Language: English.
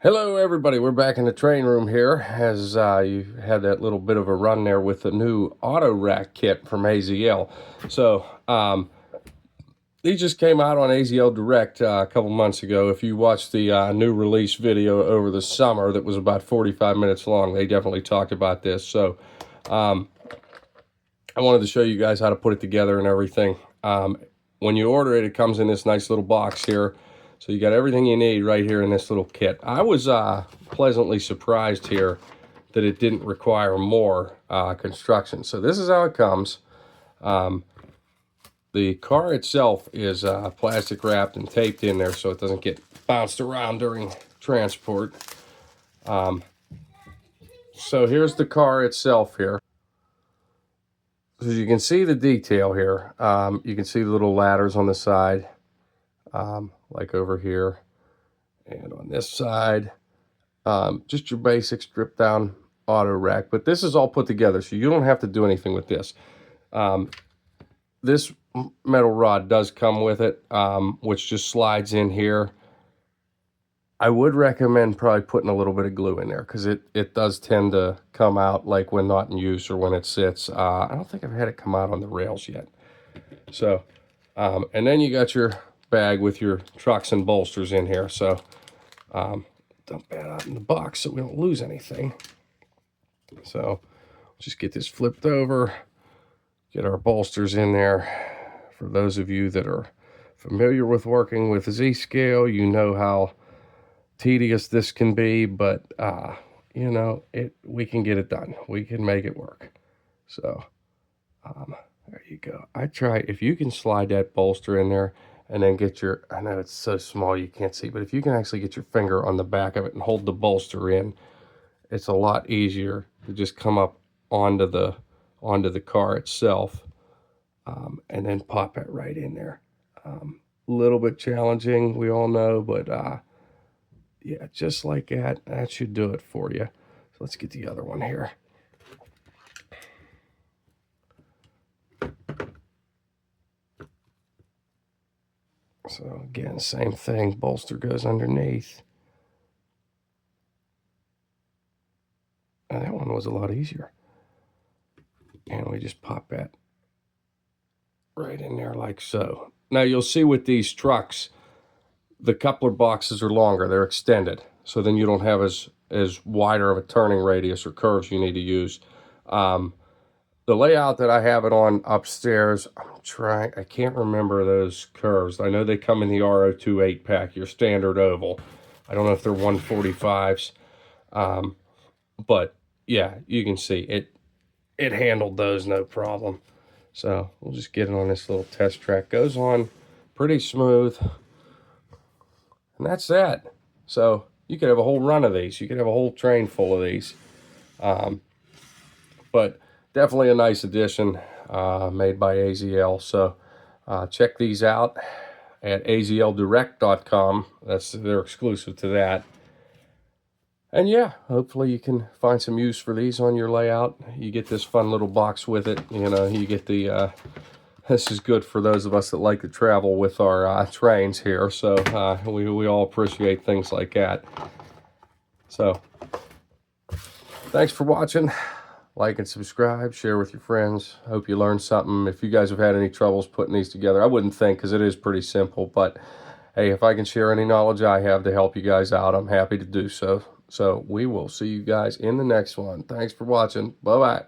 Hello everybody, we're back in the train room here as you had that little bit of a run there with the new Autorack kit from AZL. So these just came out on AZL Direct a couple months ago. If you watched the new release video over the summer that was about 45 minutes long, they definitely talked about this. So I wanted to show you guys how to put it together and everything. When you order it, it comes in this nice little box here. So you got everything you need right here in this little kit. I was pleasantly surprised here that it didn't require more construction. So this is how it comes. The car itself is plastic wrapped and taped in there so it doesn't get bounced around during transport. So here's the car itself here. So you can see the detail here. You can see the little ladders on the side. Like over here and on this side, just your basic stripped down auto rack, but this is all put together so you don't have to do anything with this. This metal rod does come with it, which just slides in here. I would recommend probably putting a little bit of glue in there because it does tend to come out like when not in use or when it sits. I don't think I've had it come out on the rails yet. So and then you got your bag with your trucks and bolsters in here. So dump that out in the box so we don't lose anything. So just get this flipped over, get our bolsters in there. For those of you that are familiar with working with Z-scale, you know how tedious this can be, but you know, we can get it done. We can make it work. So there you go. I try, if you can slide that bolster in there and then get your, I know it's so small you can't see, but if you can actually get your finger on the back of it and hold the bolster in, it's a lot easier to just come up onto the car itself and then pop it right in there. A little bit challenging, we all know, but yeah, just like that, that should do it for you. So let's get the other one here. So again, same thing, bolster goes underneath. And that one was a lot easier. And we just pop that right in there like so. Now you'll see with these trucks, the coupler boxes are longer, they're extended. So then you don't have as wider of a turning radius or curves you need to use. The layout that I have it on upstairs, I can't remember those curves. I know they come in the RO28 pack, your standard oval. I don't know if they're 145s. But yeah, you can see it handled those no problem. So we'll just get it on this little test track. Goes on pretty smooth. And that's that. So you could have a whole run of these. You could have a whole train full of these. But definitely a nice addition made by AZL. So check these out at azldirect.com. They're exclusive to that. And yeah, hopefully you can find some use for these on your layout. You get this fun little box with it. You know, you get the, this is good for those of us that like to travel with our trains here. So we all appreciate things like that. So thanks for watching. Like and subscribe, share with your friends. Hope you learned something. If you guys have had any troubles putting these together, I wouldn't think, because it is pretty simple. But hey, if I can share any knowledge I have to help you guys out, I'm happy to do so. So we will see you guys in the next one. Thanks for watching. Bye-bye.